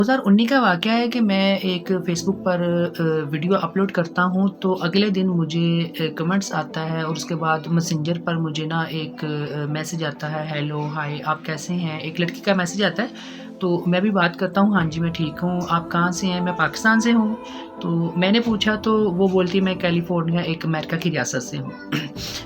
2019 का वाक़या है कि मैं एक फ़ेसबुक पर वीडियो अपलोड करता हूँ, तो अगले दिन मुझे कमेंट्स आता है और उसके बाद मैसेंजर पर मुझे ना एक मैसेज आता है, हेलो, हाय, आप कैसे हैं? एक लड़की का मैसेज आता है, तो मैं भी बात करता हूँ, हाँ जी, मैं ठीक हूँ, आप कहाँ से हैं? मैं पाकिस्तान से हूँ। तो मैंने पूछा तो वो बोलती है मैं कैलिफ़ोर्निया एक अमेरिका की रियासत से हूँ।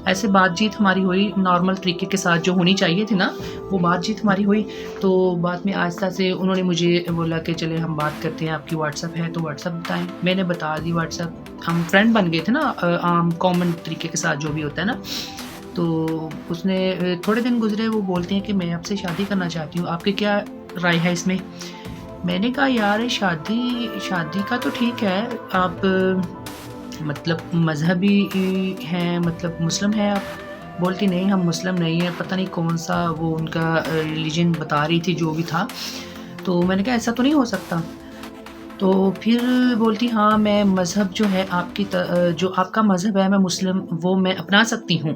ऐसे बातचीत हमारी हुई नॉर्मल तरीके के साथ जो होनी चाहिए थी ना, वो बातचीत हमारी हुई। तो बाद में आहिस्ता से उन्होंने मुझे बोला कि चले हम बात करते हैं, आपकी व्हाट्सएप है तो व्हाट्सएप बताएं। मैंने बता दी व्हाट्सएप, हम फ्रेंड बन गए थे ना, आम कॉमन तरीके के साथ जो भी होता है ना। तो उसने थोड़े दिन गुजरे, वो बोलते हैं कि मैं आपसे शादी करना चाहती हूँ, आपकी क्या राय है इसमें? मैंने कहा यार ये शादी शादी का तो ठीक है, आप मतलब मजहबी हैं, मतलब मुस्लिम हैं आप? बोलती नहीं हम मुस्लिम नहीं हैं, पता नहीं कौन सा वो उनका रिलीजन बता रही थी जो भी था। तो मैंने कहा ऐसा तो नहीं हो सकता। तो फिर बोलती हाँ मैं मज़हब जो है जो आपका मज़हब है मैं मुस्लिम, वो मैं अपना सकती हूँ।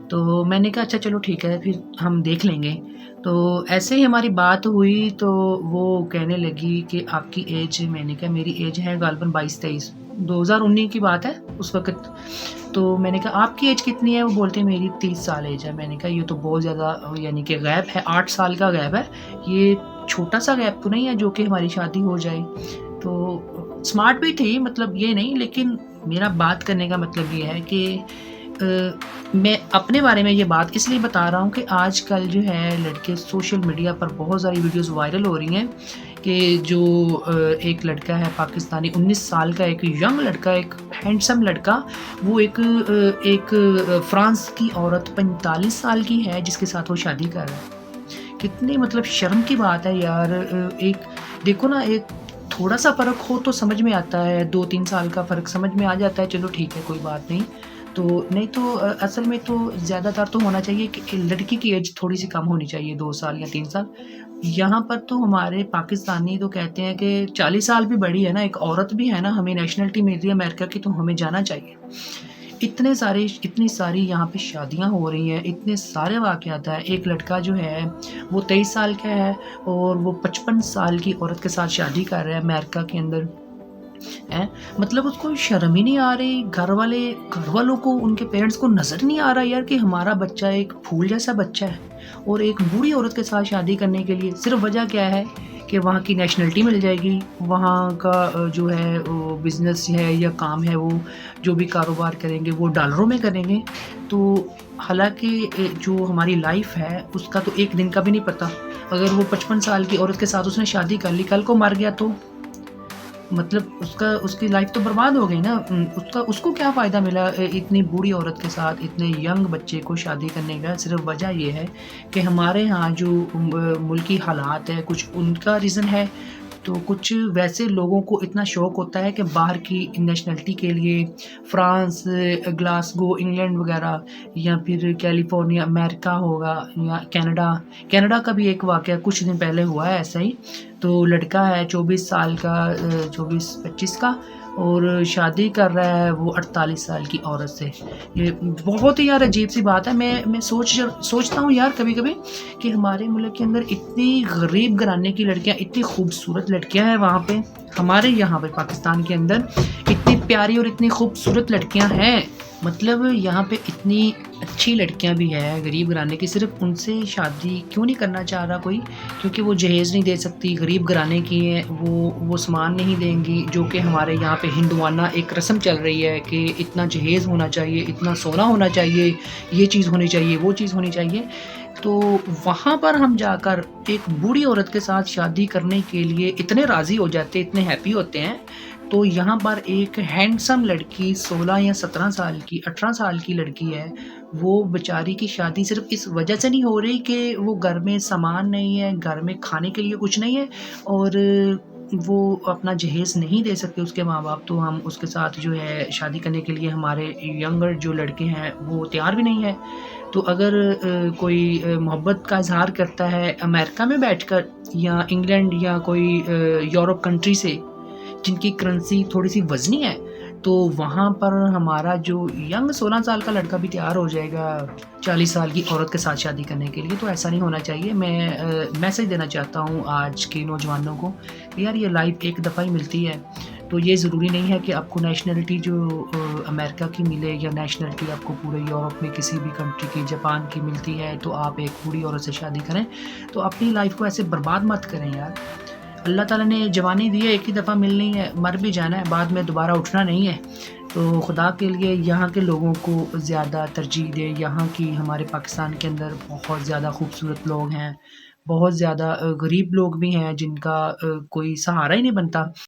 तो मैंने कहा अच्छा चलो ठीक है, फिर हम देख लेंगे। तो ऐसे ही हमारी बात हुई, तो वो कहने लगी कि आपकी एज, मैंने कहा मेरी एज है गालबन 22-23, 2019 की बात है उस वक़्त। तो मैंने कहा आपकी एज कितनी है? वो बोलते हैं मेरी 30 साल एज है। मैंने कहा ये तो बहुत ज़्यादा यानी कि गैप है, 8 साल का गैप है। ये छोटा-सा गैप तो नहीं है जो कि हमारी शादी हो जाए। तो स्मार्ट भी थी, मतलब ये नहीं, लेकिन मेरा बात करने का मतलब ये है कि मैं अपने बारे में ये बात इसलिए बता रहा हूँ कि आजकल जो है लड़के सोशल मीडिया पर बहुत सारी वीडियोस वायरल हो रही हैं कि जो एक लड़का है पाकिस्तानी 19 साल का, एक यंग लड़का, एक हैंडसम लड़का, वो एक फ्रांस की औरत 45 साल की है जिसके साथ वो शादी कर रहा है। कितनी मतलब शर्म की बात है यार। एक देखो ना, एक थोड़ा-सा फ़र्क हो तो समझ में आता है, 2-3 साल का फ़र्क समझ में आ जाता है, चलो ठीक है कोई बात नहीं। तो नहीं तो असल में तो ज़्यादातर तो होना चाहिए कि लड़की की एज थोड़ी-सी कम होनी चाहिए, 2 साल या 3 साल। यहाँ पर तो हमारे पाकिस्तानी तो कहते हैं कि 40 साल भी बड़ी है ना, एक औरत भी है ना, हमें नेशनैलिटी मिल रही है अमेरिका की, तो हमें जाना चाहिए। इतनी सारी यहाँ पे शादियाँ हो रही हैं, इतने सारे वाक़यात हैं। एक लड़का जो है वो 23 साल का है और वो 55 साल की औरत के साथ शादी कर रहा है अमेरिका के अंदर, हैं? मतलब उसको शर्म ही नहीं आ रही, घर वालों को, उनके पेरेंट्स को नज़र नहीं आ रहा यार कि हमारा बच्चा एक फूल जैसा बच्चा है और एक बूढ़ी औरत के साथ शादी करने के लिए सिर्फ़ वजह क्या है कि वहाँ की नेशनैलिटी मिल जाएगी, वहाँ का जो है वो बिज़नेस है या काम है, वो जो भी कारोबार करेंगे वो डॉलरों में करेंगे। तो हालाँकि जो हमारी लाइफ़ है उसका तो एक दिन का भी नहीं पता। अगर वो 55 साल की औरत के साथ उसने शादी कर ली, कल को मर गया तो मतलब उसकी लाइफ तो बर्बाद हो गई ना। उसको क्या फ़ायदा मिला इतनी बूढ़ी औरत के साथ इतने यंग बच्चे को शादी करने का? सिर्फ़ वजह ये है कि हमारे यहाँ जो मुल्की हालात है, कुछ उनका रीज़न है। तो कुछ वैसे लोगों को इतना शौक होता है कि बाहर की नेशनैलिटी के लिए फ्रांस, ग्लासगो, इंग्लैंड वग़ैरह, या फिर कैलिफ़ोर्निया, अमेरिका होगा, या कनाडा। कनाडा का भी एक वाक़या कुछ दिन पहले हुआ है ऐसा ही। तो लड़का है 24 साल का, 24-25 का, और शादी कर रहा है वो 48 साल की औरत से। ये बहुत ही यार अजीब-सी बात है। मैं सोचता हूँ यार कभी-कभी कि हमारे मुल्क के अंदर इतनी गरीब घराने की लड़कियाँ, इतनी खूबसूरत लड़कियाँ हैं वहाँ पे, हमारे यहाँ पे पाकिस्तान के अंदर इतनी प्यारी और इतनी खूबसूरत लड़कियाँ हैं। मतलब यहाँ पे इतनी अच्छी लड़कियाँ भी हैं गरीब घराने की, सिर्फ़ उनसे शादी क्यों नहीं करना चाह रहा कोई? क्योंकि वो जहेज़ नहीं दे सकती, गरीब घराने की हैं, वो सामान नहीं देंगी, जो कि हमारे यहाँ पे हिंदुआना एक रस्म चल रही है कि इतना जहेज़ होना चाहिए, इतना सोना होना चाहिए, ये चीज़ होनी चाहिए, वो चीज़ होनी चाहिए। तो वहाँ पर हम जाकर एक बूढ़ी औरत के साथ शादी करने के लिए इतने राज़ी हो जाते हैं, इतने हैप्पी होते हैं। तो यहाँ पर एक हैंडसम लड़की 16 या 17 साल की, 18 साल की लड़की है, वो बेचारी की शादी सिर्फ़ इस वजह से नहीं हो रही कि वो घर में सामान नहीं है, घर में खाने के लिए कुछ नहीं है, और वो अपना जहेज़ नहीं दे सकते उसके माँ-बाप, तो हम उसके साथ जो है शादी करने के लिए हमारे यंगर जो लड़के हैं वो तैयार भी नहीं है। तो अगर कोई मोहब्बत का इज़हार करता है अमेरिका में बैठकर, या इंग्लैंड, या कोई यूरोप कंट्री से जिनकी करेंसी थोड़ी-सी वज़नी है, تو وہاں پر ہمارا جو ینگ 16 سال کا لڑکا بھی تیار ہو جائے گا 40 سال کی عورت کے ساتھ شادی کرنے کے لیے، تو ایسا نہیں ہونا چاہیے۔ میں میسج دینا چاہتا ہوں آج کے نوجوانوں کو کہ یار یہ لائف ایک دفعہ ہی ملتی ہے، تو یہ ضروری نہیں ہے کہ آپ کو نیشنلٹی جو امریکہ کی ملے یا نیشنلٹی آپ کو پورے یورپ میں کسی بھی کنٹری کی، جاپان کی ملتی ہے تو آپ ایک بوڑھی عورت سے شادی کریں۔ تو اپنی لائف کو ایسے برباد مت کریں یار۔ اللہ تعالیٰ نے جوانی دی ہے، ایک ہی دفعہ ملنی ہے، مر بھی جانا ہے، بعد میں دوبارہ اٹھنا نہیں ہے۔ تو خدا کے لیے یہاں کے لوگوں کو زیادہ ترجیح دیں۔ یہاں کی ہمارے پاکستان کے اندر بہت زیادہ خوبصورت لوگ ہیں، بہت زیادہ غریب لوگ بھی ہیں جن کا کوئی سہارا ہی نہیں بنتا۔